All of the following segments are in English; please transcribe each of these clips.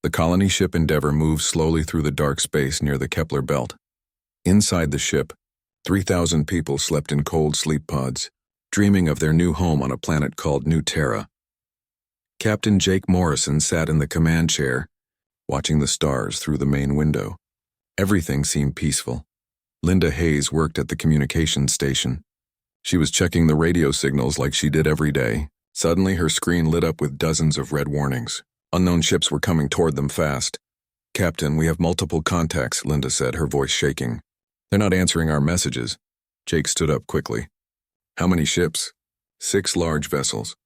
The colony ship Endeavour moved slowly through the dark space near the Kepler belt. Inside the ship, 3,000 people slept in cold sleep pods, dreaming of their new home on a planet called New Terra. Captain Jake Morrison sat in the command chair, watching the stars through the main window. Everything seemed peaceful. Linda Hayes worked at the communications station. She was checking the radio signals like she did every day. Suddenly, her screen lit up with dozens of red warnings. Unknown ships were coming toward them fast. "Captain, we have multiple contacts," Linda said, her voice shaking. "They're not answering our messages." Jake stood up quickly. "How many ships?" 6 large vessels.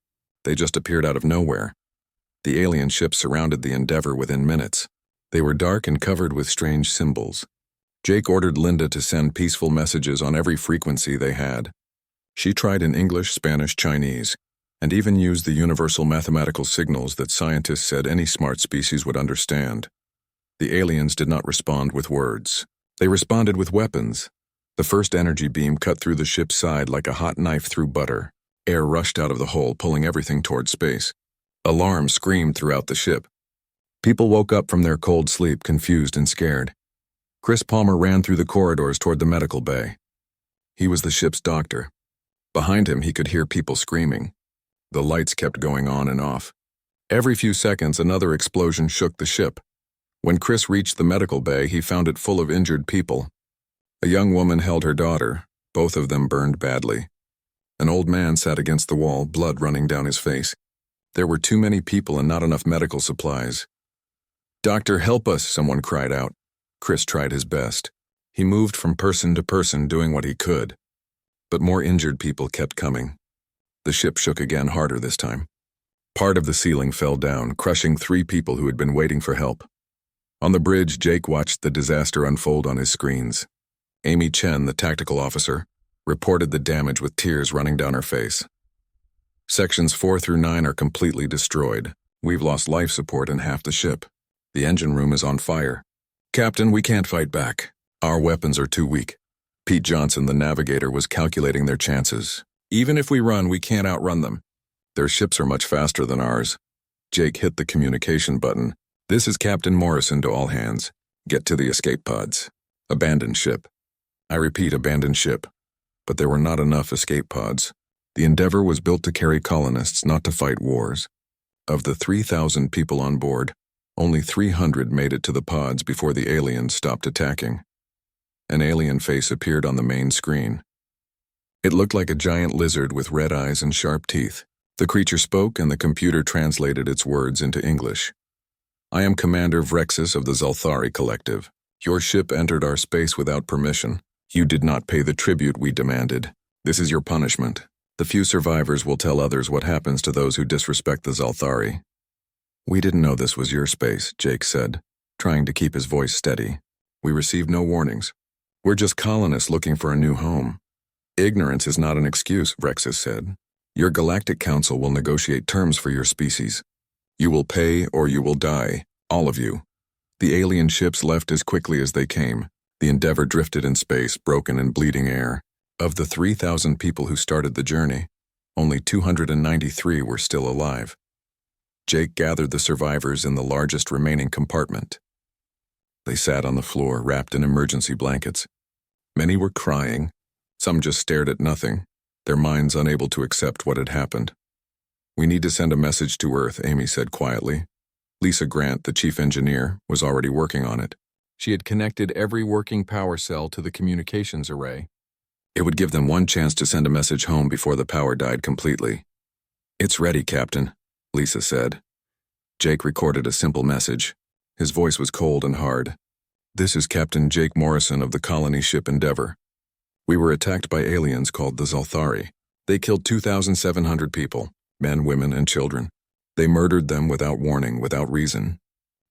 They just appeared out of nowhere. The alien ships surrounded the Endeavour within minutes. They were dark and covered with strange symbols. Jake ordered Linda to send peaceful messages on every frequency they had. She tried in English, Spanish, Chinese, and even used the universal mathematical signals that scientists said any smart species would understand. The aliens did not respond with words. They responded with weapons. The first energy beam cut through the ship's side like a hot knife through butter. Air rushed out of the hole, pulling everything toward space. Alarms screamed throughout the ship. People woke up from their cold sleep, confused and scared. Chris Palmer ran through the corridors toward the medical bay. He was the ship's doctor. Behind him, he could hear people screaming. The lights kept going on and off. Every few seconds, another explosion shook the ship. When Chris reached the medical bay, he found it full of injured people. A young woman held her daughter. Both of them burned badly. An old man sat against the wall, blood running down his face. There were too many people and not enough medical supplies. "Doctor, help us," someone cried out. Chris tried his best. He moved from person to person, doing what he could. But more injured people kept coming. The ship shook again, harder this time. Part of the ceiling fell down, crushing 3 people who had been waiting for help. On the bridge, Jake watched the disaster unfold on his screens. Amy Chen, the tactical officer, reported the damage with tears running down her face. "Sections 4 through 9 are completely destroyed. We've lost life support in half the ship. The engine room is on fire. Captain, we can't fight back. Our weapons are too weak." Pete Johnson, the navigator, was calculating their chances. "Even if we run, we can't outrun them. Their ships are much faster than ours." Jake hit the communication button. "This is Captain Morrison to all hands. Get to the escape pods. Abandoned ship." "I repeat, abandoned ship." But there were not enough escape pods. The Endeavour was built to carry colonists, not to fight wars. Of the 3,000 people on board, only 300 made it to the pods before the aliens stopped attacking. An alien face appeared on the main screen. It looked like a giant lizard with red eyes and sharp teeth. The creature spoke, and the computer translated its words into English. "I am Commander Vrexus of the Zalthari Collective. Your ship entered our space without permission. You did not pay the tribute we demanded. This is your punishment. The few survivors will tell others what happens to those who disrespect the Zalthari." "We didn't know this was your space," Jake said, trying to keep his voice steady. "We received no warnings. We're just colonists looking for a new home." "Ignorance is not an excuse," Vrexus said. "Your Galactic Council will negotiate terms for your species. You will pay or you will die, all of you." The alien ships left as quickly as they came. The Endeavour drifted in space, broken and bleeding air. Of the 3,000 people who started the journey, only 293 were still alive. Jake gathered the survivors in the largest remaining compartment. They sat on the floor, wrapped in emergency blankets. Many were crying. Some just stared at nothing, their minds unable to accept what had happened. "We need to send a message to Earth," Amy said quietly. Lisa Grant, the chief engineer, was already working on it. She had connected every working power cell to the communications array. It would give them one chance to send a message home before the power died completely. "It's ready, Captain," Lisa said. Jake recorded a simple message. His voice was cold and hard. "This is Captain Jake Morrison of the colony ship Endeavour. We were attacked by aliens called the Zalthari. They killed 2,700 people, men, women, and children. They murdered them without warning, without reason.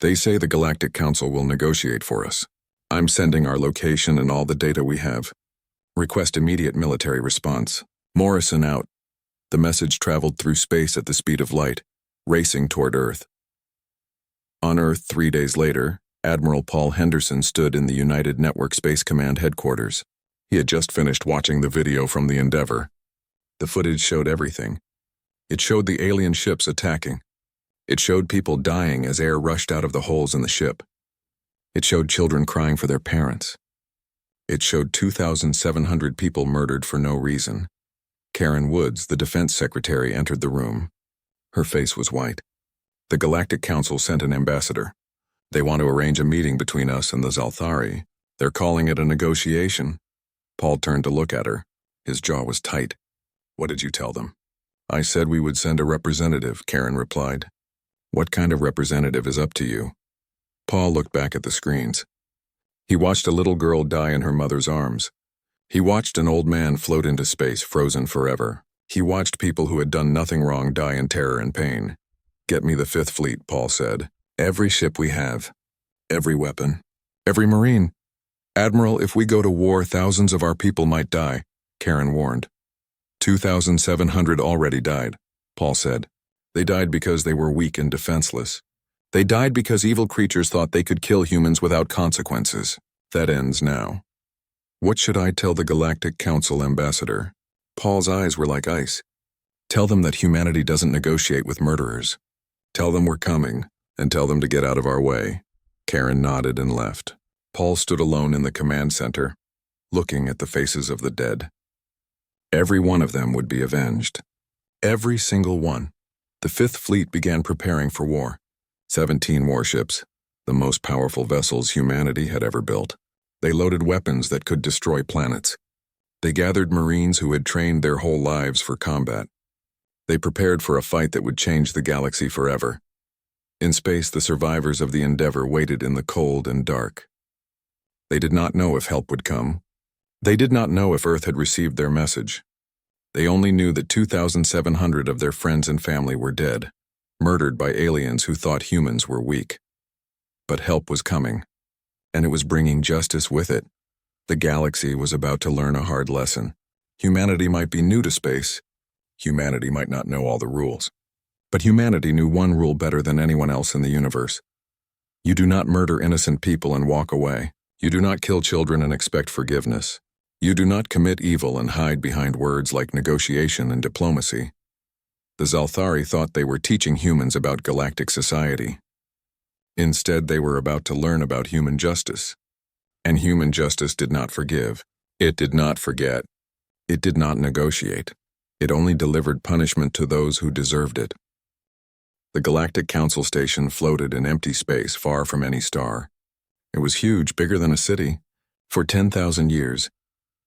They say the Galactic Council will negotiate for us. I'm sending our location and all the data we have. Request immediate military response. Morrison out." The message traveled through space at the speed of light, racing toward Earth. On Earth 3 days later, Admiral Paul Henderson stood in the United Network Space Command headquarters. He had just finished watching the video from the Endeavour. The footage showed everything. It showed the alien ships attacking. It showed people dying as air rushed out of the holes in the ship. It showed children crying for their parents. It showed 2,700 people murdered for no reason. Karen Woods, the defense secretary, entered the room. Her face was white. The Galactic Council sent an ambassador. They want to arrange a meeting between us and the Zalthari. They're calling it a negotiation. Paul turned to look at her. His jaw was tight. What did you tell them? I said we would send a representative, Karen replied. What kind of representative is up to you? Paul looked back at the screens. He watched a little girl die in her mother's arms. He watched an old man float into space, frozen forever. He watched people who had done nothing wrong die in terror and pain. Get me the Fifth Fleet, Paul said. Every ship we have. Every weapon. Every Marine. Admiral, if we go to war, thousands of our people might die, Karen warned. 2,700 already died, Paul said. They died because they were weak and defenseless. They died because evil creatures thought they could kill humans without consequences. That ends now. What should I tell the Galactic Council ambassador? Paul's eyes were like ice. Tell them that humanity doesn't negotiate with murderers. Tell them we're coming, and tell them to get out of our way. Karen nodded and left. Paul stood alone in the command center, looking at the faces of the dead. Every one of them would be avenged. Every single one. The Fifth Fleet began preparing for war. 17 warships, the most powerful vessels humanity had ever built. They loaded weapons that could destroy planets. They gathered Marines who had trained their whole lives for combat. They prepared for a fight that would change the galaxy forever. In space, the survivors of the Endeavor waited in the cold and dark. They did not know if help would come. They did not know if Earth had received their message. They only knew that 2,700 of their friends and family were dead, murdered by aliens who thought humans were weak. But help was coming, and it was bringing justice with it. The galaxy was about to learn a hard lesson. Humanity might be new to space. Humanity might not know all the rules. But humanity knew one rule better than anyone else in the universe. You do not murder innocent people and walk away. You do not kill children and expect forgiveness. You do not commit evil and hide behind words like negotiation and diplomacy. The Zalthari thought they were teaching humans about galactic society. Instead, they were about to learn about human justice. And human justice did not forgive. It did not forget. It did not negotiate. It only delivered punishment to those who deserved it. The Galactic Council station floated in empty space far from any star. It was huge, bigger than a city. For 10,000 years,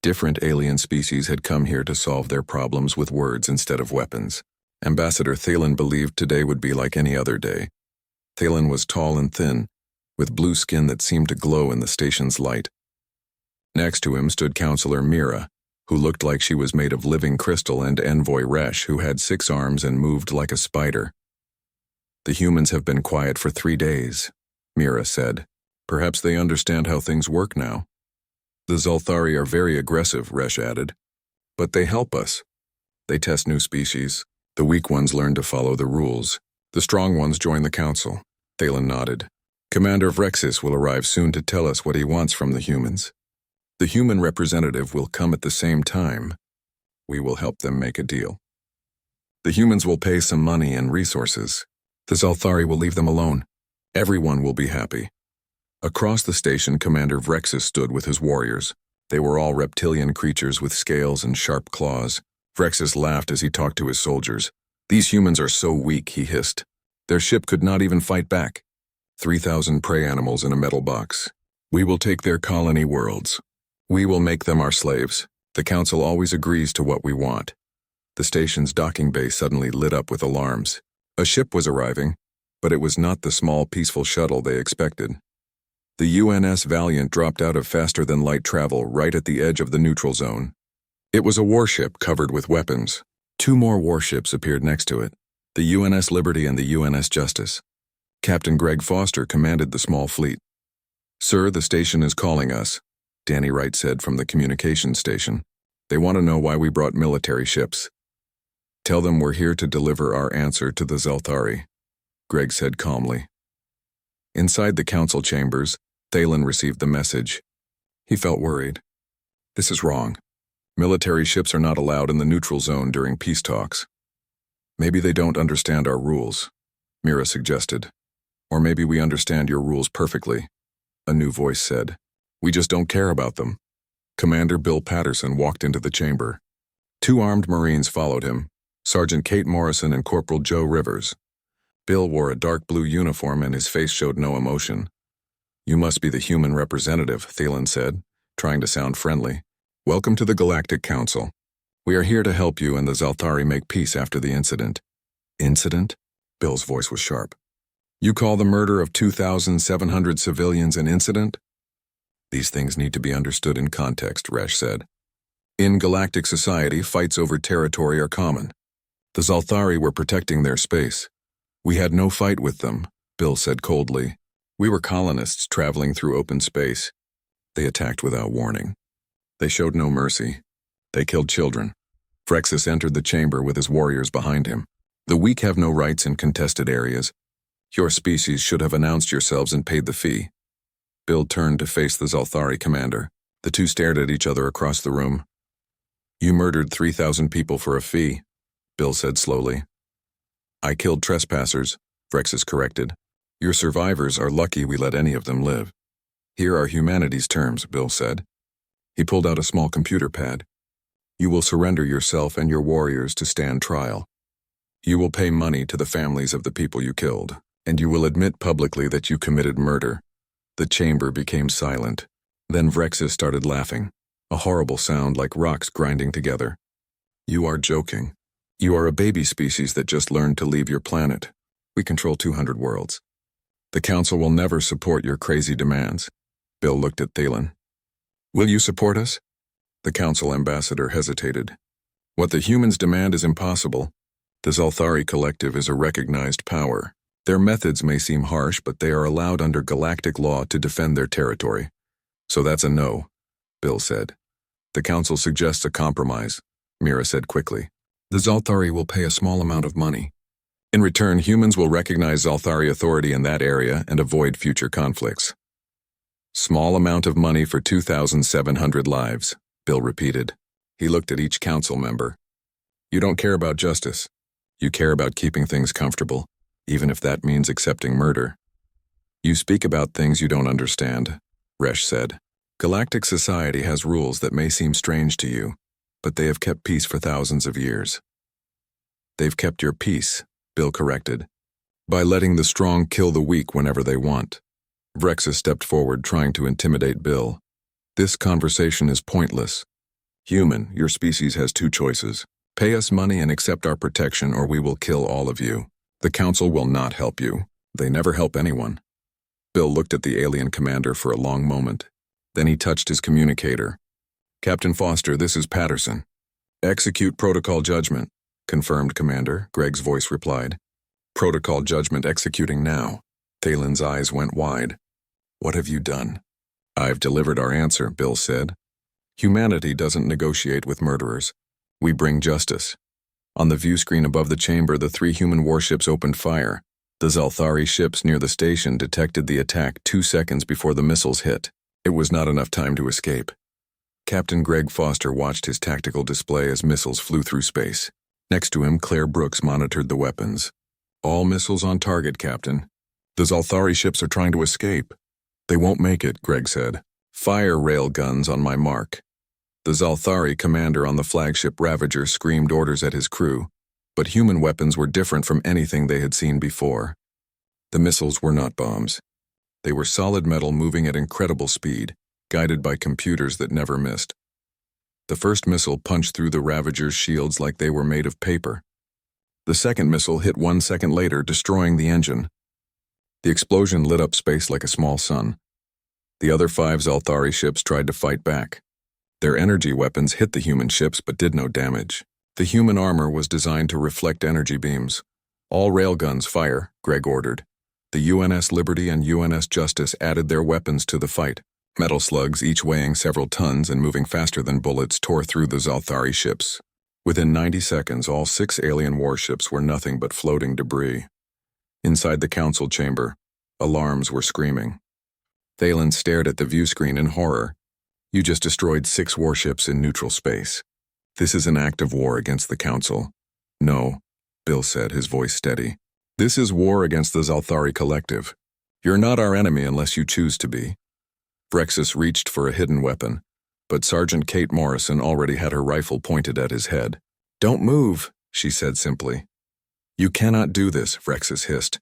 different alien species had come here to solve their problems with words instead of weapons. Ambassador Thalen believed today would be like any other day. Thalen was tall and thin, with blue skin that seemed to glow in the station's light. Next to him stood Counselor Mira, who looked like she was made of living crystal, and Envoy Resh, who had 6 arms and moved like a spider. The humans have been quiet for 3 days, Mira said. Perhaps they understand how things work now. The Zalthari are very aggressive, Resh added. But they help us. They test new species. The weak ones learn to follow the rules. The strong ones join the council. Thalen nodded. Commander Vrexis will arrive soon to tell us what he wants from the humans. The human representative will come at the same time. We will help them make a deal. The humans will pay some money and resources. The Zalthari will leave them alone. Everyone will be happy. Across the station, Commander Vrexis stood with his warriors. They were all reptilian creatures with scales and sharp claws. Vrexis laughed as he talked to his soldiers. These humans are so weak, he hissed. Their ship could not even fight back. 3,000 prey animals in a metal box. We will take their colony worlds. We will make them our slaves. The council always agrees to what we want. The station's docking bay suddenly lit up with alarms. A ship was arriving, but it was not the small, peaceful shuttle they expected. The UNS Valiant dropped out of faster-than-light travel right at the edge of the neutral zone. It was a warship covered with weapons. 2 more warships appeared next to it, the UNS Liberty and the UNS Justice. Captain Greg Foster commanded the small fleet. Sir, the station is calling us, Danny Wright said from the communications station. They want to know why we brought military ships. Tell them we're here to deliver our answer to the Zalthari, Greg said calmly. Inside the council chambers, Thalen received the message. He felt worried. This is wrong. Military ships are not allowed in the neutral zone during peace talks. Maybe they don't understand our rules. Mira suggested. Or maybe we understand your rules perfectly, a new voice said. We just don't care about them. Commander Bill Patterson walked into the chamber. Two armed Marines followed him, Sergeant Kate Morrison and Corporal Joe Rivers. Bill wore a dark blue uniform and his face showed no emotion. You must be the human representative, Thielen said, trying to sound friendly. Welcome to the Galactic Council. We are here to help you and the Zalthari make peace after the incident. Incident? Bill's voice was sharp. You call the murder of 2,700 civilians an incident? These things need to be understood in context, Resh said. In galactic society, fights over territory are common. The Zalthari were protecting their space. We had no fight with them, Bill said coldly. We were colonists traveling through open space. They attacked without warning. They showed no mercy. They killed children. Vrexus entered the chamber with his warriors behind him. The weak have no rights in contested areas. Your species should have announced yourselves and paid the fee. Bill turned to face the Zalthari commander. The two stared at each other across the room. You murdered 3,000 people for a fee, Bill said slowly. I killed trespassers, Vrexus corrected. Your survivors are lucky we let any of them live. Here are humanity's terms, Bill said. He pulled out a small computer pad. You will surrender yourself and your warriors to stand trial. You will pay money to the families of the people you killed, and you will admit publicly that you committed murder. The chamber became silent. Then Vrexus started laughing, a horrible sound like rocks grinding together. You are joking. You are a baby species that just learned to leave your planet. We control 200 worlds. The Council will never support your crazy demands. Bill looked at Thielen. Will you support us? The Council ambassador hesitated. What the humans demand is impossible. The Zalthari Collective is a recognized power. Their methods may seem harsh, but they are allowed under galactic law to defend their territory. So that's a no, Bill said. The Council suggests a compromise, Mira said quickly. The Zalthari will pay a small amount of money. In return, humans will recognize Zalthari authority in that area and avoid future conflicts. Small amount of money for 2,700 lives, Bill repeated. He looked at each council member. You don't care about justice. You care about keeping things comfortable, even if that means accepting murder. You speak about things you don't understand, Resh said. Galactic society has rules that may seem strange to you, but they have kept peace for thousands of years. They've kept your peace, Bill corrected, by letting the strong kill the weak whenever they want. Vrexus stepped forward, trying to intimidate Bill. This conversation is pointless. Human, your species has two choices. Pay us money and accept our protection, or we will kill all of you. The Council will not help you. They never help anyone. Bill looked at the alien commander for a long moment. Then he touched his communicator. Captain Foster, this is Patterson. Execute protocol judgment, confirmed Commander, Greg's voice replied. Protocol judgment executing now. Thielen's eyes went wide. What have you done? I've delivered our answer, Bill said. Humanity doesn't negotiate with murderers. We bring justice. On the view screen above the chamber, the 3 human warships opened fire. The Zalthari ships near the station detected the attack 2 seconds before the missiles hit. It was not enough time to escape. Captain Greg Foster watched his tactical display as missiles flew through space. Next to him, Claire Brooks monitored the weapons. All missiles on target, Captain. The Zalthari ships are trying to escape. They won't make it, Greg said. Fire rail guns on my mark. The Zalthari commander on the flagship Ravager screamed orders at his crew, but human weapons were different from anything they had seen before. The missiles were not bombs. They were solid metal moving at incredible speed, guided by computers that never missed. The first missile punched through the Ravager's shields like they were made of paper. The second missile hit 1 second later, destroying the engine. The explosion lit up space like a small sun. The other 5 Zalthari ships tried to fight back. Their energy weapons hit the human ships but did no damage. The human armor was designed to reflect energy beams. All railguns fire, Greg ordered. The UNS Liberty and UNS Justice added their weapons to the fight. Metal slugs, each weighing several tons and moving faster than bullets, tore through the Zalthari ships. Within 90 seconds, all 6 alien warships were nothing but floating debris. Inside the council chamber, alarms were screaming. Thielen stared at the view screen in horror. You just destroyed 6 warships in neutral space. This is an act of war against the Council. No, Bill said, his voice steady. This is war against the Zalthari Collective. You're not our enemy unless you choose to be. Vrexus reached for a hidden weapon, but Sergeant Kate Morrison already had her rifle pointed at his head. "Don't move," she said simply. "You cannot do this," Vrexus hissed.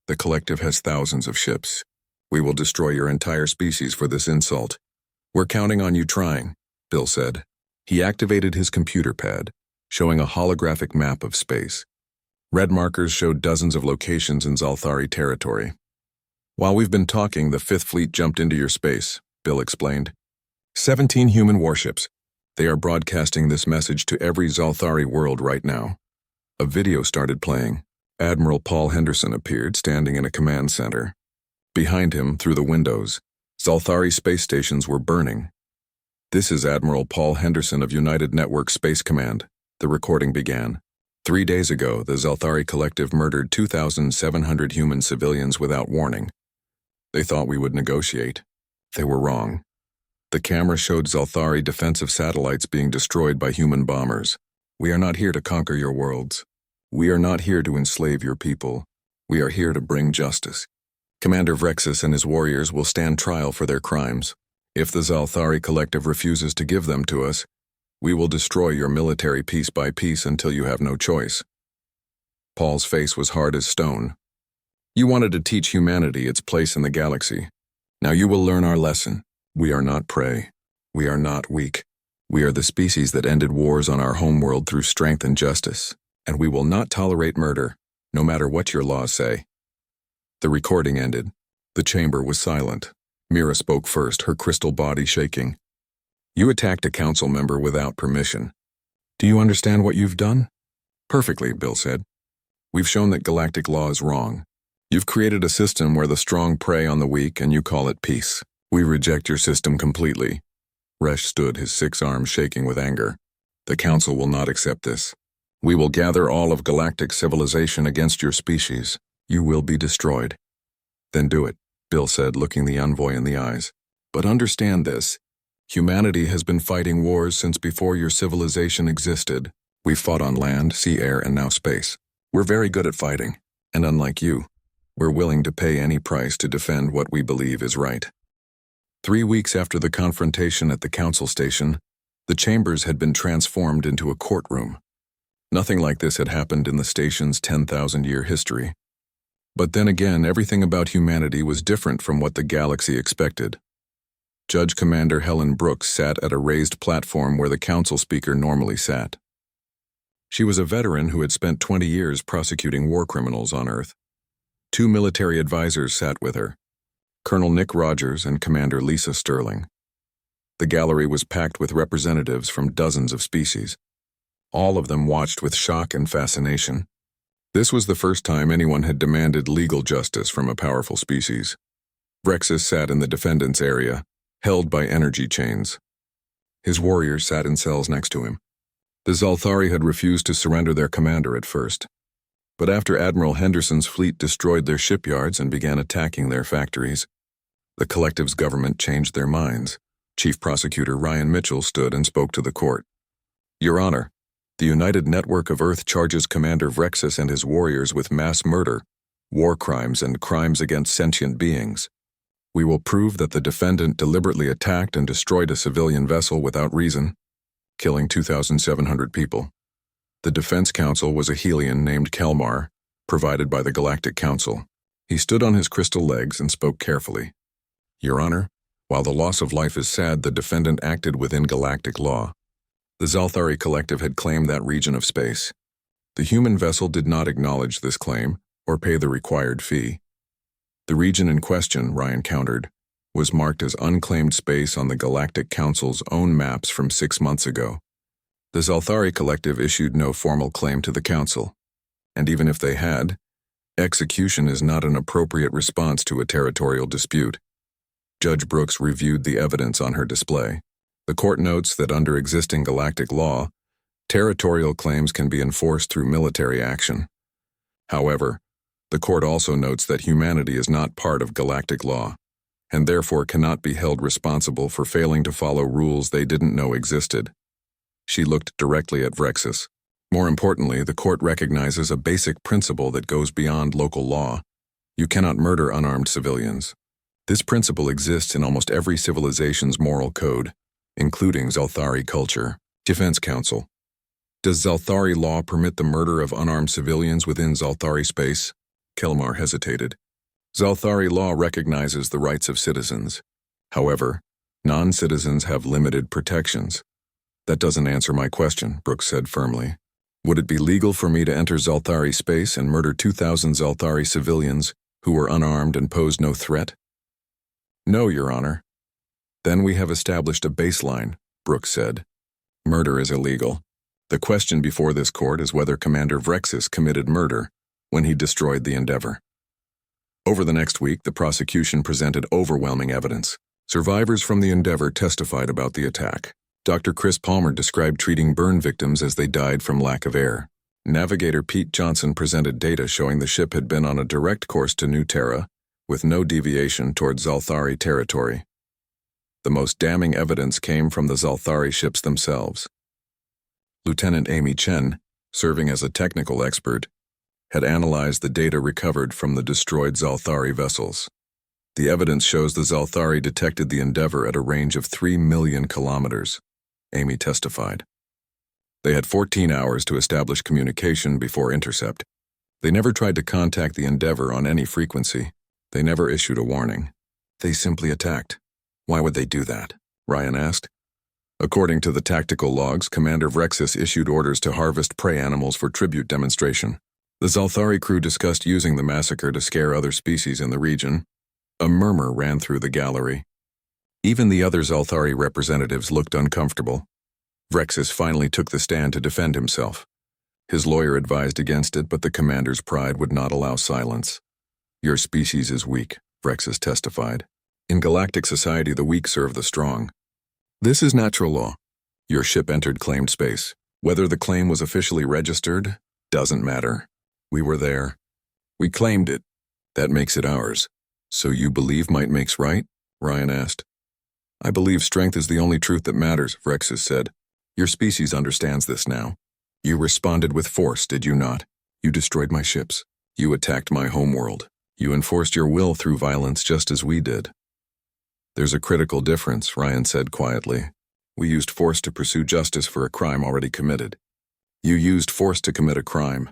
"The Collective has thousands of ships. We will destroy your entire species for this insult. We're counting on you trying," Bill said. He activated his computer pad, showing a holographic map of space. Red markers showed dozens of locations in Zalthari territory. "While we've been talking, the Fifth Fleet jumped into your space," Bill explained. 17 human warships. They are broadcasting this message to every Zalthari world right now. A video started playing. Admiral Paul Henderson appeared, standing in a command center. Behind him, through the windows, Zalthari space stations were burning. "This is Admiral Paul Henderson of United Network Space Command," the recording began. 3 days ago, the Zalthari Collective murdered 2,700 human civilians without warning. They thought we would negotiate. They were wrong. The camera showed Zalthari defensive satellites being destroyed by human bombers. "We are not here to conquer your worlds. We are not here to enslave your people. We are here to bring justice. Commander Vrexus and his warriors will stand trial for their crimes. If the Zalthari Collective refuses to give them to us, we will destroy your military piece by piece until you have no choice." Paul's face was hard as stone. "You wanted to teach humanity its place in the galaxy. Now you will learn our lesson. We are not prey. We are not weak. We are the species that ended wars on our homeworld through strength and justice, and we will not tolerate murder, no matter what your laws say." The recording ended. The chamber was silent. Mira spoke first, her crystal body shaking. "You attacked a council member without permission. Do you understand what you've done?" "Perfectly," Bill said. "We've shown that galactic law is wrong. You've created a system where the strong prey on the weak and you call it peace. We reject your system completely." Resh stood, his 6 arms shaking with anger. "The Council will not accept this. We will gather all of galactic civilization against your species. You will be destroyed." "Then do it," Bill said, looking the envoy in the eyes. "But understand this. Humanity has been fighting wars since before your civilization existed. We've fought on land, sea, air, and now space. We're very good at fighting, and unlike you, we're willing to pay any price to defend what we believe is right." 3 weeks after the confrontation at the council station, the chambers had been transformed into a courtroom. Nothing like this had happened in the station's 10,000-year history. But then again, everything about humanity was different from what the galaxy expected. Judge Commander Helen Brooks sat at a raised platform where the council speaker normally sat. She was a veteran who had spent 20 years prosecuting war criminals on Earth. 2 military advisors sat with her, Colonel Nick Rogers and Commander Lisa Sterling. The gallery was packed with representatives from dozens of species. All of them watched with shock and fascination. This was the first time anyone had demanded legal justice from a powerful species. Vrexus sat in the defendant's area, held by energy chains. His warriors sat in cells next to him. The Zalthari had refused to surrender their commander at first. But after Admiral Henderson's fleet destroyed their shipyards and began attacking their factories, the Collective's government changed their minds. Chief Prosecutor Ryan Mitchell stood and spoke to the court. "Your Honor, the United Network of Earth charges Commander Vrexus and his warriors with mass murder, war crimes, and crimes against sentient beings. We will prove that the defendant deliberately attacked and destroyed a civilian vessel without reason, killing 2,700 people. The defense counsel was a Helian named Kelmar, provided by the Galactic Council. He stood on his crystal legs and spoke carefully. Your Honor, while the loss of life is sad, the defendant acted within galactic law. The Zalthari Collective had claimed that region of space. The human vessel did not acknowledge this claim or pay the required fee. The region in question, Ryan countered, was marked as unclaimed space on the Galactic Council's own maps from 6 months ago. The Zalthari Collective issued no formal claim to the Council, and even if they had, execution is not an appropriate response to a territorial dispute. Judge Brooks reviewed the evidence on her display. The court notes that under existing galactic law, territorial claims can be enforced through military action. However, the court also notes that humanity is not part of galactic law, and therefore cannot be held responsible for failing to follow rules they didn't know existed. She looked directly at Vrexus. More importantly, the court recognizes a basic principle that goes beyond local law. You cannot murder unarmed civilians. This principle exists in almost every civilization's moral code, including Zalthari culture. Defense Counsel. Does Zalthari law permit the murder of unarmed civilians within Zalthari space? Kelmar hesitated. Zalthari law recognizes the rights of citizens. However, non-citizens have limited protections. That doesn't answer my question, Brooks said firmly. Would it be legal for me to enter Zalthari space and murder 2,000 Zalthari civilians who were unarmed and posed no threat? No, Your Honor. Then we have established a baseline, Brooks said. Murder is illegal. The question before this court is whether Commander Vrexis committed murder when he destroyed the Endeavor. Over the next week, the prosecution presented overwhelming evidence. Survivors from the Endeavor testified about the attack. Dr. Chris Palmer described treating burn victims as they died from lack of air. Navigator Pete Johnson presented data showing the ship had been on a direct course to New Terra, with no deviation toward Zalthari territory. The most damning evidence came from the Zalthari ships themselves. Lieutenant Amy Chen, serving as a technical expert, had analyzed the data recovered from the destroyed Zalthari vessels. The evidence shows the Zalthari detected the Endeavor at a range of 3 million kilometers, Amy testified. They had 14 hours to establish communication before intercept. They never tried to contact the Endeavor on any frequency. They never issued a warning. They simply attacked. Why would they do that? Ryan asked. According to the tactical logs, Commander Vrexis issued orders to harvest prey animals for tribute demonstration. The Zalthari crew discussed using the massacre to scare other species in the region. A murmur ran through the gallery. Even the other Zalthari representatives looked uncomfortable. Vrexis finally took the stand to defend himself. His lawyer advised against it, but the commander's pride would not allow silence. Your species is weak, Vrexis testified. In galactic society, the weak serve the strong. This is natural law. Your ship entered claimed space. Whether the claim was officially registered doesn't matter. We were there. We claimed it. That makes it ours. So you believe might makes right? Ryan asked. I believe strength is the only truth that matters, Vrexis said. Your species understands this now. You responded with force, did you not? You destroyed my ships. You attacked my homeworld. You enforced your will through violence just as we did. There's a critical difference, Ryan said quietly. We used force to pursue justice for a crime already committed. You used force to commit a crime.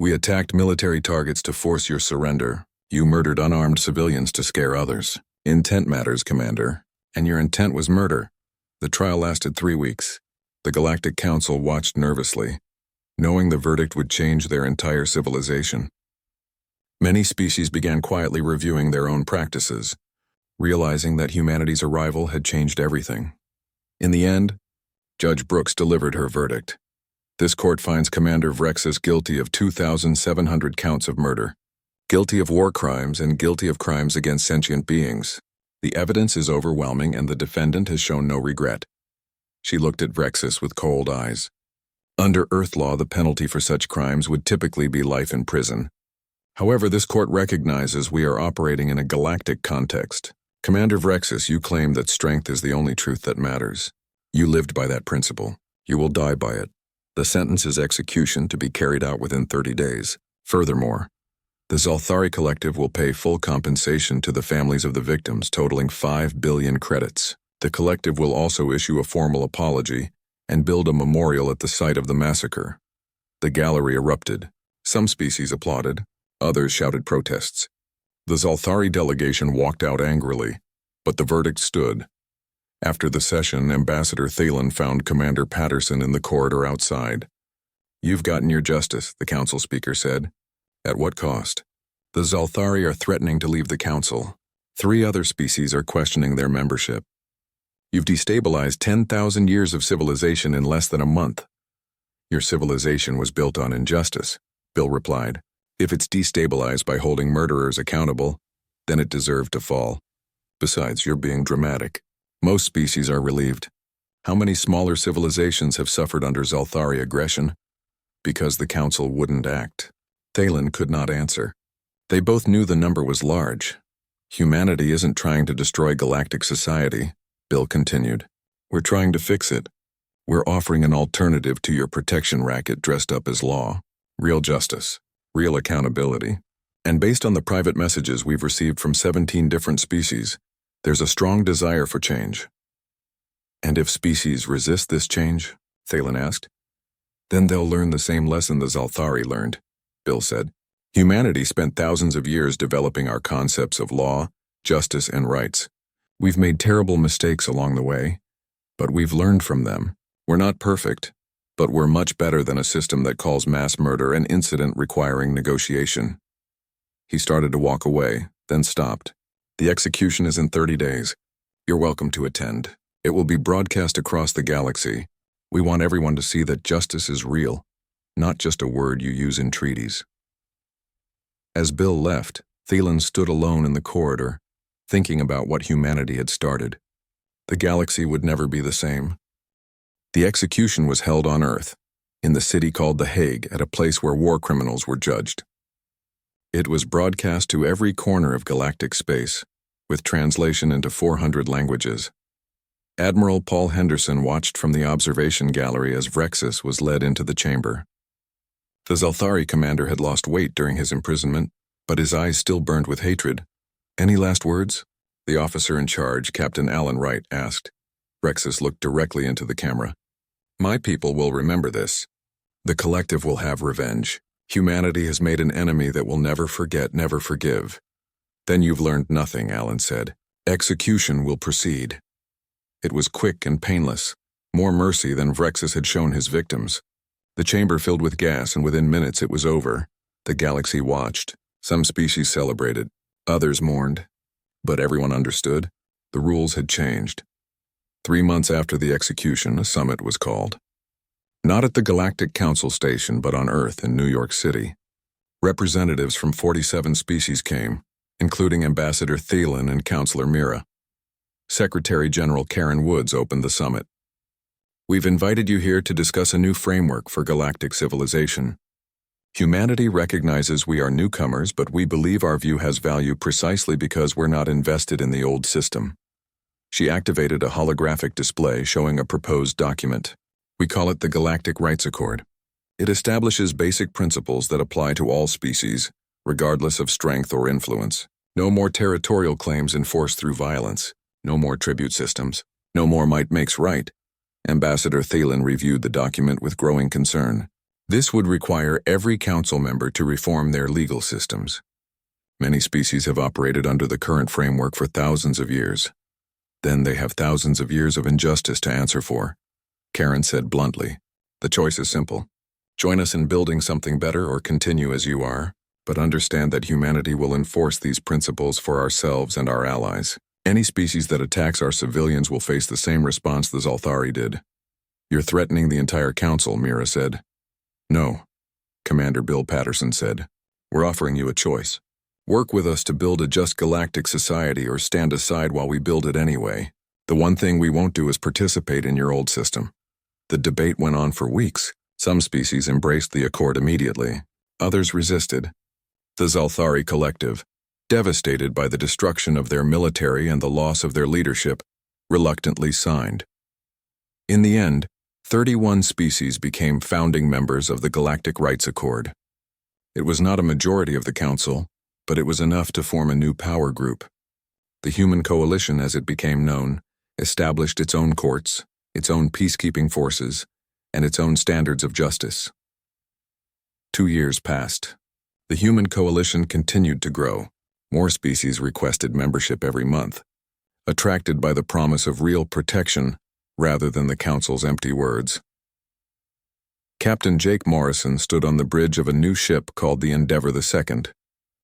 We attacked military targets to force your surrender. You murdered unarmed civilians to scare others. Intent matters, Commander. And your intent was murder. The trial lasted 3 weeks. The Galactic Council watched nervously, knowing the verdict would change their entire civilization. Many species began quietly reviewing their own practices, realizing that humanity's arrival had changed everything. In the end, Judge Brooks delivered her verdict. This court finds Commander Vrexis guilty of 2,700 counts of murder, guilty of war crimes, and guilty of crimes against sentient beings. The evidence is overwhelming and the defendant has shown no regret. She looked at Vrexis with cold eyes. Under Earth law, the penalty for such crimes would typically be life in prison. However, this court recognizes we are operating in a galactic context. Commander Vrexis, you claim that strength is the only truth that matters. You lived by that principle. You will die by it. The sentence is execution to be carried out within 30 days. Furthermore, the Zalthari Collective will pay full compensation to the families of the victims, totaling 5 billion credits. The collective will also issue a formal apology and build a memorial at the site of the massacre. The gallery erupted. Some species applauded. Others shouted protests. The Zalthari delegation walked out angrily, but the verdict stood. After the session, Ambassador Thalen found Commander Patterson in the corridor outside. You've gotten your justice, the council speaker said. At what cost? The Zalthari are threatening to leave the council. 3 other species are questioning their membership. You've destabilized 10,000 years of civilization in less than a month. Your civilization was built on injustice, Bill replied. If it's destabilized by holding murderers accountable, then it deserved to fall. Besides, you're being dramatic. Most species are relieved. How many smaller civilizations have suffered under Zalthari aggression? Because the council wouldn't act. Thalen could not answer. They both knew the number was large. Humanity isn't trying to destroy galactic society, Bill continued. We're trying to fix it. We're offering an alternative to your protection racket dressed up as law. Real justice, real accountability. And based on the private messages we've received from 17 different species, there's a strong desire for change. And if species resist this change, Thalen asked, then they'll learn the same lesson the Zalthari learned, Bill said. Humanity spent thousands of years developing our concepts of law, justice, and rights. We've made terrible mistakes along the way, but we've learned from them. We're not perfect, but we're much better than a system that calls mass murder an incident requiring negotiation. He started to walk away, then stopped. The execution is in 30 days. You're welcome to attend. It will be broadcast across the galaxy. We want everyone to see that justice is real, not just a word you use in treaties. As Bill left, Thalen stood alone in the corridor, thinking about what humanity had started. The galaxy would never be the same. The execution was held on Earth, in the city called The Hague, at a place where war criminals were judged. It was broadcast to every corner of galactic space, with translation into 400 languages. Admiral Paul Henderson watched from the observation gallery as Vrexus was led into the chamber. The Zalthari commander had lost weight during his imprisonment, but his eyes still burned with hatred. Any last words? The officer in charge, Captain Alan Wright, asked. Vrexus looked directly into the camera. My people will remember this. The collective will have revenge. Humanity has made an enemy that will never forget, never forgive. Then you've learned nothing, Alan said. Execution will proceed. It was quick and painless, more mercy than Vrexus had shown his victims. The chamber filled with gas, and within minutes it was over. The galaxy watched. Some species celebrated. Others mourned. But everyone understood. The rules had changed. 3 months after the execution, a summit was called. Not at the Galactic Council Station, but on Earth in New York City. Representatives from 47 species came, including Ambassador Thalen and Counselor Mira. Secretary General Karen Woods opened the summit. We've invited you here to discuss a new framework for galactic civilization. Humanity recognizes we are newcomers, but we believe our view has value precisely because we're not invested in the old system. She activated a holographic display showing a proposed document. We call it the Galactic Rights Accord. It establishes basic principles that apply to all species, regardless of strength or influence. No more territorial claims enforced through violence. No more tribute systems. No more might makes right. Ambassador Thalen reviewed the document with growing concern. This would require every council member to reform their legal systems. Many species have operated under the current framework for thousands of years. Then they have thousands of years of injustice to answer for. Karen said bluntly, the choice is simple. Join us in building something better or continue as you are, but understand that humanity will enforce these principles for ourselves and our allies. Any species that attacks our civilians will face the same response the Zalthari did. You're threatening the entire council, Mira said. No, Commander Bill Patterson said. We're offering you a choice. Work with us to build a just galactic society or stand aside while we build it anyway. The one thing we won't do is participate in your old system. The debate went on for weeks. Some species embraced the accord immediately. Others resisted. The Zalthari collective, devastated by the destruction of their military and the loss of their leadership, reluctantly signed. In the end, 31 species became founding members of the Galactic Rights Accord. It was not a majority of the council, but it was enough to form a new power group. The Human Coalition, as it became known, established its own courts, its own peacekeeping forces, and its own standards of justice. 2 years passed. The Human Coalition continued to grow. More species requested membership every month, attracted by the promise of real protection rather than the Council's empty words. Captain Jake Morrison stood on the bridge of a new ship called the Endeavour II,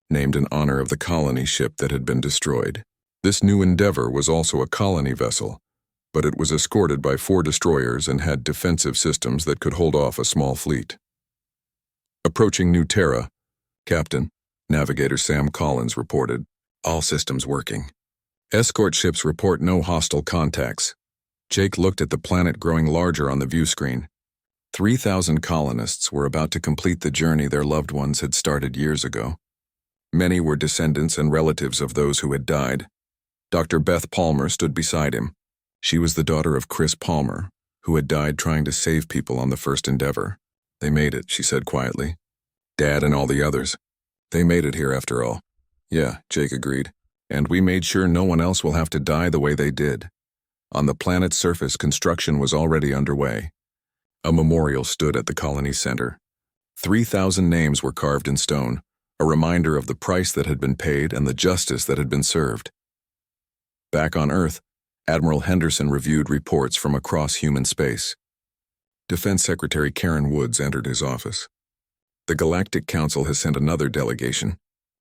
named in honor of the colony ship that had been destroyed. This new Endeavour was also a colony vessel, but it was escorted by 4 destroyers and had defensive systems that could hold off a small fleet. Approaching New Terra, Captain, Navigator Sam Collins reported, all systems working. Escort ships report no hostile contacts. Jake looked at the planet growing larger on the view screen. 3,000 colonists were about to complete the journey their loved ones had started years ago. Many were descendants and relatives of those who had died. Dr. Beth Palmer stood beside him. She was the daughter of Chris Palmer, who who had died trying to save people on the first endeavor. They made it, she said quietly. Dad and all the others. They made it here after all. Yeah, Jake agreed. And we made sure no one else will have to die the way they did. On the planet's surface, construction was already underway. A memorial stood at the colony center. 3,000 names were carved in stone, a reminder of the price that had been paid and the justice that had been served. Back on Earth, Admiral Henderson reviewed reports from across human space. Defense Secretary Karen Woods entered his office. The Galactic Council has sent another delegation.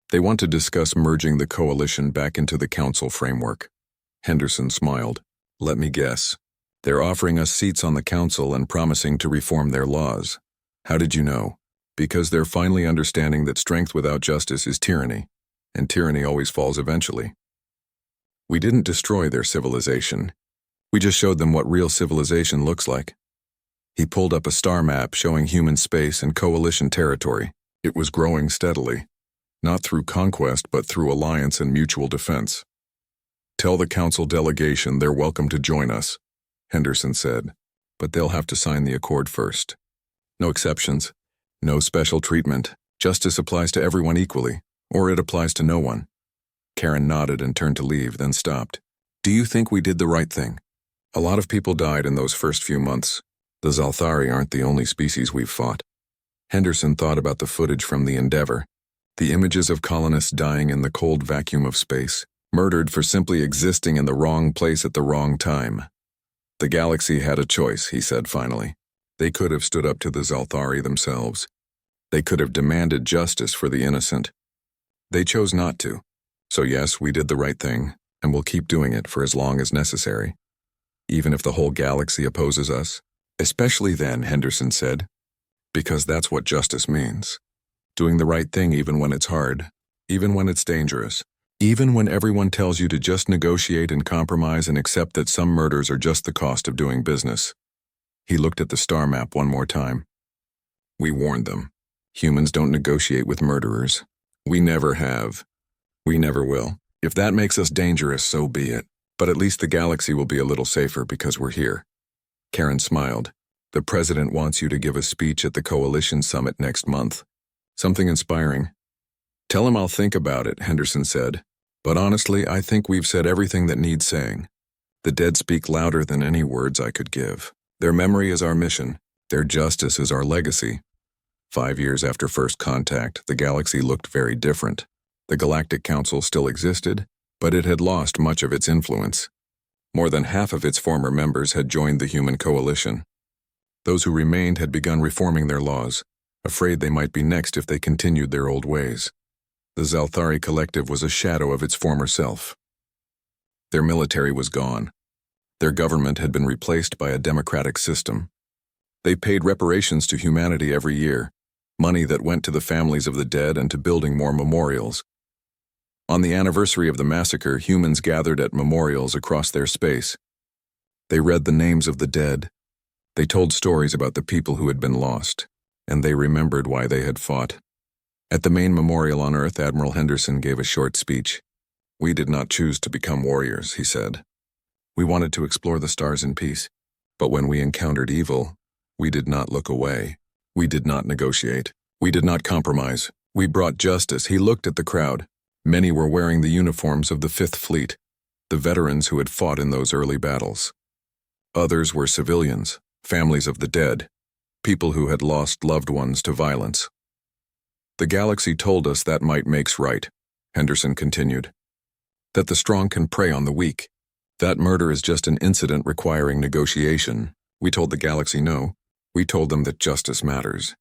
They want to discuss merging the coalition back into the Council framework. Henderson smiled. Let me guess. They're offering us seats on the Council and promising to reform their laws. How did you know? Because they're finally understanding that strength without justice is tyranny, and tyranny always falls eventually. We didn't destroy their civilization. We just showed them what real civilization looks like. He pulled up a star map showing human space and coalition territory. It was growing steadily, not through conquest but through alliance and mutual defense. Tell the Council delegation they're welcome to join us, Henderson said, but they'll have to sign the accord first. No exceptions, no special treatment. Justice applies to everyone equally, or it applies to no one. Karen nodded and turned to leave, then stopped. Do you think we did the right thing? A lot of people died in those first few months. The Zalthari aren't the only species we've fought. Henderson thought about the footage from the Endeavor, the images of colonists dying in the cold vacuum of space, murdered for simply existing in the wrong place at the wrong time. The galaxy had a choice, he said finally. They could have stood up to the Zalthari themselves. They could have demanded justice for the innocent. They chose not to. So yes, we did the right thing, and we'll keep doing it for as long as necessary. Even if the whole galaxy opposes us. Especially then, Henderson said. Because that's what justice means. Doing the right thing even when it's hard, even when it's dangerous, even when everyone tells you to just negotiate and compromise and accept that some murders are just the cost of doing business. He looked at the star map one more time. We warned them. Humans don't negotiate with murderers. We never have. We never will. If that makes us dangerous, so be it. But at least the galaxy will be a little safer because we're here. Karen smiled. The president wants you to give a speech at the Coalition Summit next month. Something inspiring. Tell him I'll think about it, Henderson said. But honestly, I think we've said everything that needs saying. The dead speak louder than any words I could give. Their memory is our mission. Their justice is our legacy. 5 years after first contact, the galaxy looked very different. The Galactic Council still existed, but it had lost much of its influence. More than half of its former members had joined the human coalition. Those who remained had begun reforming their laws, afraid they might be next if they continued their old ways. The Zalthari collective was a shadow of its former self. Their military was gone. Their government had been replaced by a democratic system. They paid reparations to humanity every year, money that went to the families of the dead and to building more memorials. On the anniversary of the massacre, humans gathered at memorials across their space. They read the names of the dead. They told stories about the people who had been lost, and they remembered why they had fought. At the main memorial on Earth, Admiral Henderson gave a short speech. We did not choose to become warriors, he said. We wanted to explore the stars in peace, but when we encountered evil, we did not look away. We did not negotiate. We did not compromise. We brought justice. He looked at the crowd. Many were wearing the uniforms of the Fifth Fleet, the veterans who had fought in those early battles. Others were civilians, families of the dead, people who had lost loved ones to violence. The galaxy told us that might makes right, Henderson continued. That the strong can prey on the weak. That murder is just an incident requiring negotiation. We told the galaxy no. We told them that justice matters.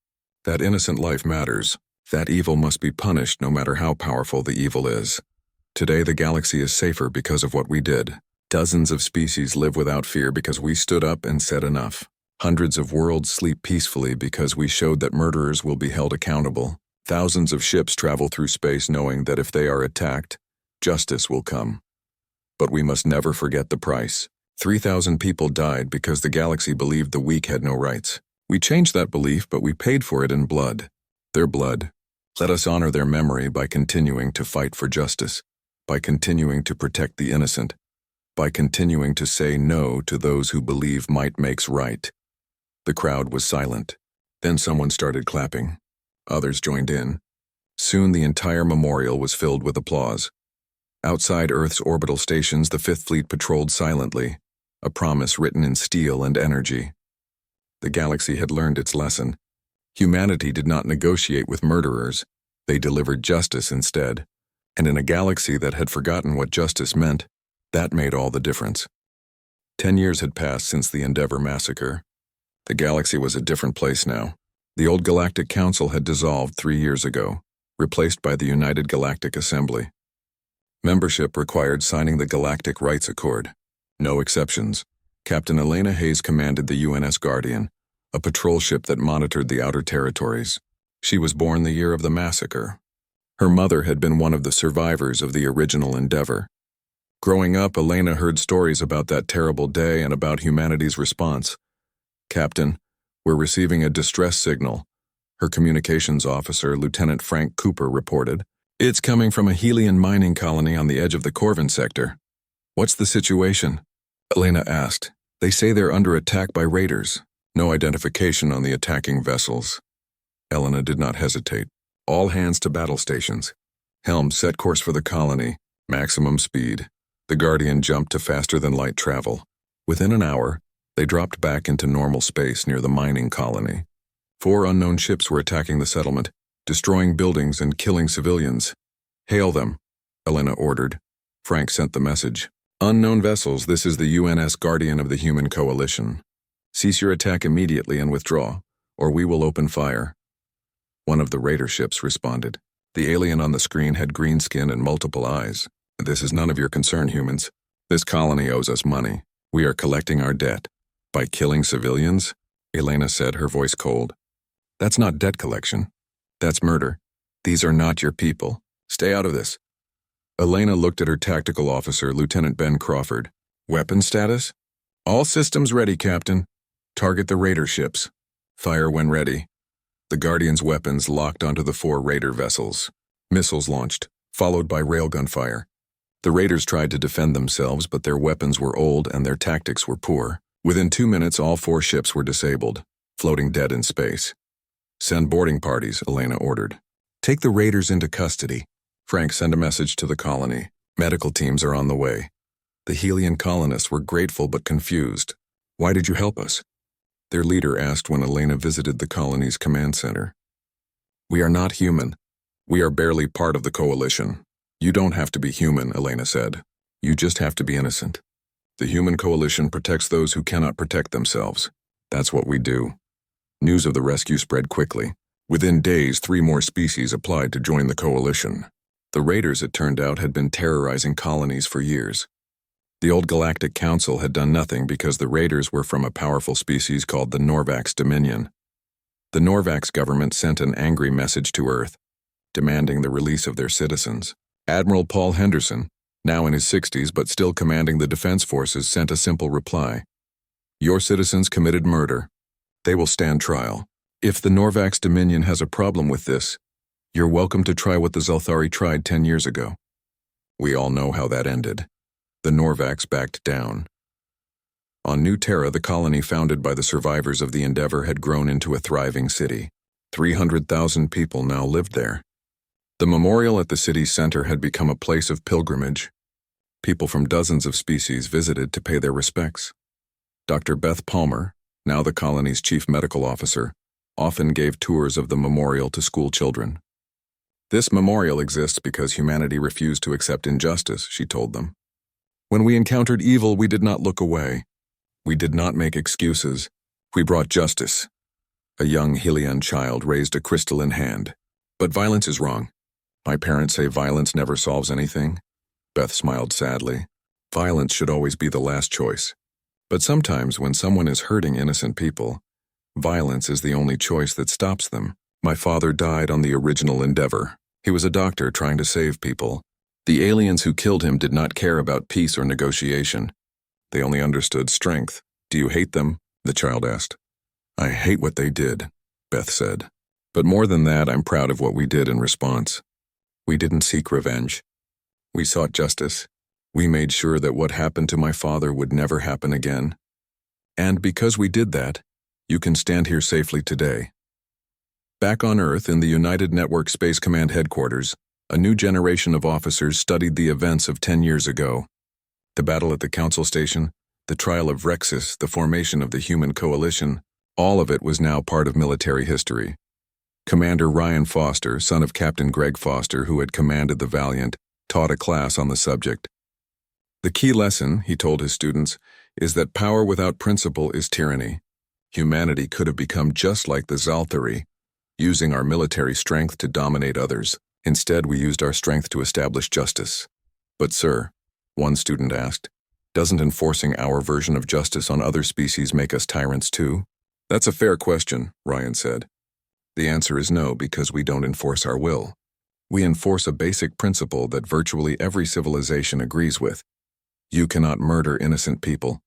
That innocent life matters. That evil must be punished no matter how powerful the evil is. Today the galaxy is safer because of what we did. Dozens of species live without fear because we stood up and said enough. Hundreds of worlds sleep peacefully because we showed that murderers will be held accountable. Thousands of ships travel through space knowing that if they are attacked, justice will come. But we must never forget the price. 3,000 people died because the galaxy believed the weak had no rights. We changed that belief, but we paid for it in blood. Their blood. Let us honor their memory by continuing to fight for justice, by continuing to protect the innocent, by continuing to say no to those who believe might makes right. The crowd was silent. Then someone started clapping. Others joined in. Soon the entire memorial was filled with applause. Outside Earth's orbital stations, the Fifth Fleet patrolled silently, a promise written in steel and energy. The galaxy had learned its lesson. Humanity did not negotiate with murderers. They delivered justice instead. And in a galaxy that had forgotten what justice meant, that made all the difference. 10 years had passed since the Endeavor massacre. The galaxy was a different place now. The old Galactic Council had dissolved 3 years ago, replaced by the United Galactic Assembly. Membership required signing the Galactic Rights Accord. No exceptions. Captain Elena Hayes commanded the UNS Guardian, a patrol ship that monitored the outer territories. She was born the year of the massacre. Her mother had been one of the survivors of the original Endeavor. Growing up, Elena heard stories about that terrible day and about humanity's response. "Captain, we're receiving a distress signal," her communications officer, Lieutenant Frank Cooper, reported. "It's coming from a Helian mining colony on the edge of the Corvin sector." "What's the situation?" Elena asked. "They say they're under attack by raiders. No identification on the attacking vessels." Elena did not hesitate. "All hands to battle stations. Helm, set course for the colony. Maximum speed." The Guardian jumped to faster-than-light travel. Within an hour, they dropped back into normal space near the mining colony. 4 unknown ships were attacking the settlement, destroying buildings and killing civilians. "Hail them," Elena ordered. Frank sent the message. "Unknown vessels, this is the UNS Guardian of the Human Coalition. Cease your attack immediately and withdraw, or we will open fire." One of the raider ships responded. The alien on the screen had green skin and multiple eyes. "This is none of your concern, humans. This colony owes us money. We are collecting our debt. By killing civilians?" Elena said, her voice cold. "That's not debt collection. That's murder. These are not your people. Stay out of this." Elena looked at her tactical officer, Lieutenant Ben Crawford. "Weapon status?" "All systems ready, Captain. Target the raider ships. Fire when ready." The Guardian's weapons locked onto the 4 raider vessels. Missiles launched, followed by railgun fire. The raiders tried to defend themselves, but their weapons were old and their tactics were poor. Within 2 minutes, all 4 ships were disabled, floating dead in space. "Send boarding parties," Elena ordered. "Take the raiders into custody." Frank sent a message to the colony. "Medical teams are on the way." The Helian colonists were grateful but confused. "Why did you help us?" their leader asked when Elena visited the colony's command center. "We are not human. We are barely part of the coalition." "You don't have to be human," Elena said. "You just have to be innocent. The Human Coalition protects those who cannot protect themselves. That's what we do." News of the rescue spread quickly. Within days, 3 more species applied to join the coalition. The raiders, it turned out, had been terrorizing colonies for years. The old Galactic Council had done nothing because the raiders were from a powerful species called the Norvax Dominion. The Norvax government sent an angry message to Earth, demanding the release of their citizens. Admiral Paul Henderson, now in his 60s but still commanding the defense forces, sent a simple reply. "Your citizens committed murder. They will stand trial. If the Norvax Dominion has a problem with this, you're welcome to try what the Zelthari tried 10 years ago." We all know how that ended. The Norvax backed down. On New Terra, the colony founded by the survivors of the Endeavor had grown into a thriving city. 300,000 people now lived there. The memorial at the city's center had become a place of pilgrimage. People from dozens of species visited to pay their respects. Dr. Beth Palmer, now the colony's chief medical officer, often gave tours of the memorial to school children. "This memorial exists because humanity refused to accept injustice," she told them. "When we encountered evil, we did not look away. We did not make excuses. We brought justice." A young Helian child raised a crystalline hand. "But violence is wrong. My parents say violence never solves anything." Beth smiled sadly. "Violence should always be the last choice. But sometimes when someone is hurting innocent people, violence is the only choice that stops them. My father died on the original Endeavor. He was a doctor trying to save people. The aliens who killed him did not care about peace or negotiation. They only understood strength." "Do you hate them?" the child asked. "I hate what they did," Beth said. "But more than that, I'm proud of what we did in response. We didn't seek revenge. We sought justice. We made sure that what happened to my father would never happen again. And because we did that, you can stand here safely today. Back on Earth in the United Network Space Command headquarters, a new generation of officers studied the events of 10 years ago. The battle at the Council Station, the trial of Rexus, the formation of the Human Coalition, all of it was now part of military history. Commander Ryan Foster, son of Captain Greg Foster, who had commanded the Valiant, taught a class on the subject. The key lesson, he told his students, is that power without principle is tyranny. Humanity could have become just like the Zalthari, using our military strength to dominate others. Instead, we used our strength to establish justice. But sir, one student asked, doesn't enforcing our version of justice on other species make us tyrants too? That's a fair question, Ryan said. The answer is no, because we don't enforce our will. We enforce a basic principle that virtually every civilization agrees with. You cannot murder innocent people.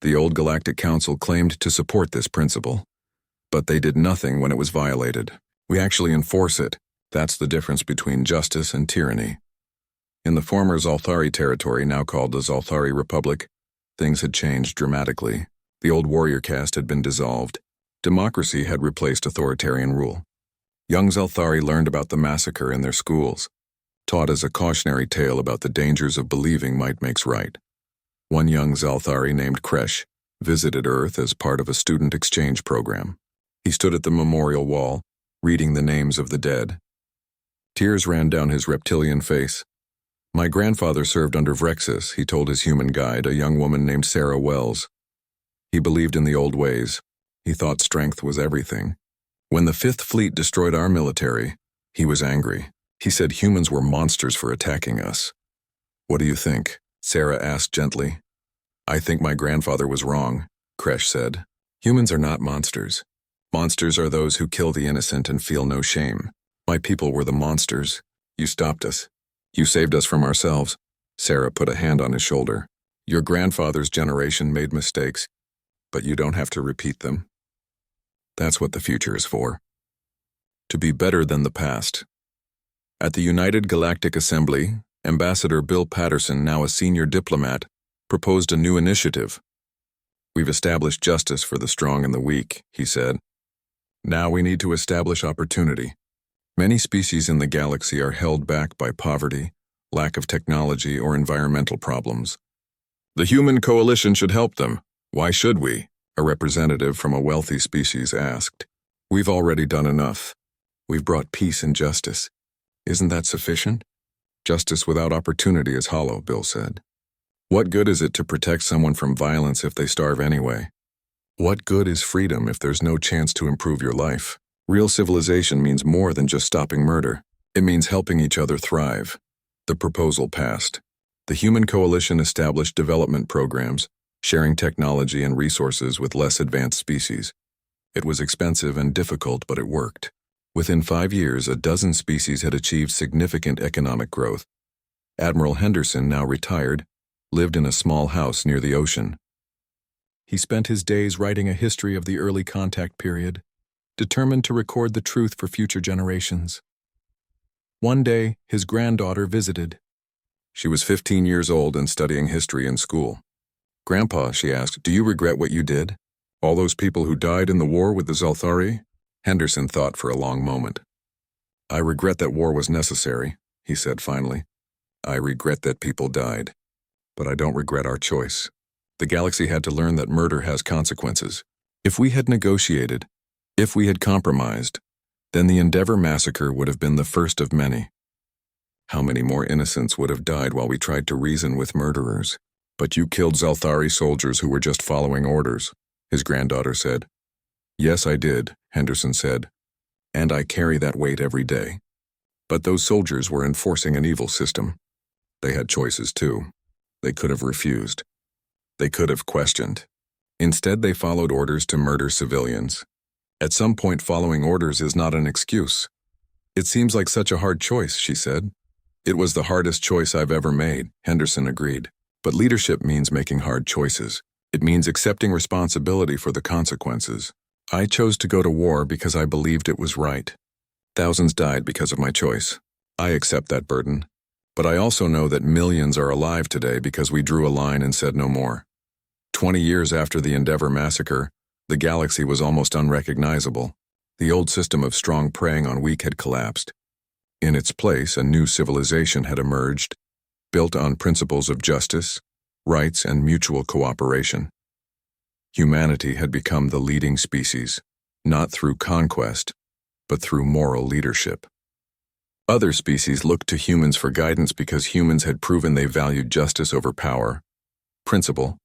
The old Galactic Council claimed to support this principle, but they did nothing when it was violated. We actually enforce it. That's the difference between justice and tyranny. In the former Zalthari territory, now called the Zalthari Republic, things had changed dramatically. The old warrior caste had been dissolved. Democracy had replaced authoritarian rule. Young Zalthari learned about the massacre in their schools, taught as a cautionary tale about the dangers of believing might makes right. One young Zalthari named Kresh visited Earth as part of a student exchange program. He stood at the memorial wall, reading the names of the dead. Tears ran down his reptilian face. My grandfather served under Vrexus, he told his human guide, a young woman named Sarah Wells. He believed in the old ways. He thought strength was everything. When the Fifth Fleet destroyed our military, he was angry. He said humans were monsters for attacking us. What do you think? Sarah asked gently. I think my grandfather was wrong, Kresh said. Humans are not monsters. Monsters are those who kill the innocent and feel no shame. My people were the monsters. You stopped us. You saved us from ourselves. Sarah put a hand on his shoulder. Your grandfather's generation made mistakes, but you don't have to repeat them. That's what the future is for. To be better than the past. At the United Galactic Assembly, Ambassador Bill Patterson, now a senior diplomat, proposed a new initiative. We've established justice for the strong and the weak, he said. Now we need to establish opportunity. Many species in the galaxy are held back by poverty, lack of technology, or environmental problems. The Human Coalition should help them. Why should we? A representative from a wealthy species asked. We've already done enough. We've brought peace and justice. Isn't that sufficient? Justice without opportunity is hollow, Bill said. What good is it to protect someone from violence if they starve anyway? What good is freedom if there's no chance to improve your life? Real civilization means more than just stopping murder. It means helping each other thrive. The proposal passed. The Human Coalition established development programs, sharing technology and resources with less advanced species. It was expensive and difficult, but it worked. Within 5 years, a dozen species had achieved significant economic growth. Admiral Henderson, now retired, lived in a small house near the ocean. He spent his days writing a history of the early contact period, determined to record the truth for future generations. One day, his granddaughter visited. She was 15 years old and studying history in school. Grandpa, she asked, do you regret what you did? All those people who died in the war with the Zalthari? Henderson thought for a long moment. I regret that war was necessary, he said finally. I regret that people died. But I don't regret our choice. The galaxy had to learn that murder has consequences. If we had negotiated, if we had compromised, then the Endeavor massacre would have been the first of many. How many more innocents would have died while we tried to reason with murderers? But you killed Zalthari soldiers who were just following orders, his granddaughter said. Yes, I did, Henderson said, and I carry that weight every day. But those soldiers were enforcing an evil system. They had choices too. They could have refused. They could have questioned. Instead, they followed orders to murder civilians. At some point, following orders is not an excuse. It seems like such a hard choice, she said. It was the hardest choice I've ever made, Henderson agreed. But leadership means making hard choices. It means accepting responsibility for the consequences. I chose to go to war because I believed it was right. Thousands died because of my choice. I accept that burden. But I also know that millions are alive today because we drew a line and said no more. 20 years after the Endeavour massacre, the galaxy was almost unrecognizable. The old system of strong preying on weak had collapsed. In its place, a new civilization had emerged, built on principles of justice, rights, and mutual cooperation. Humanity had become the leading species, not through conquest, but through moral leadership. Other species looked to humans for guidance because humans had proven they valued justice over power, principle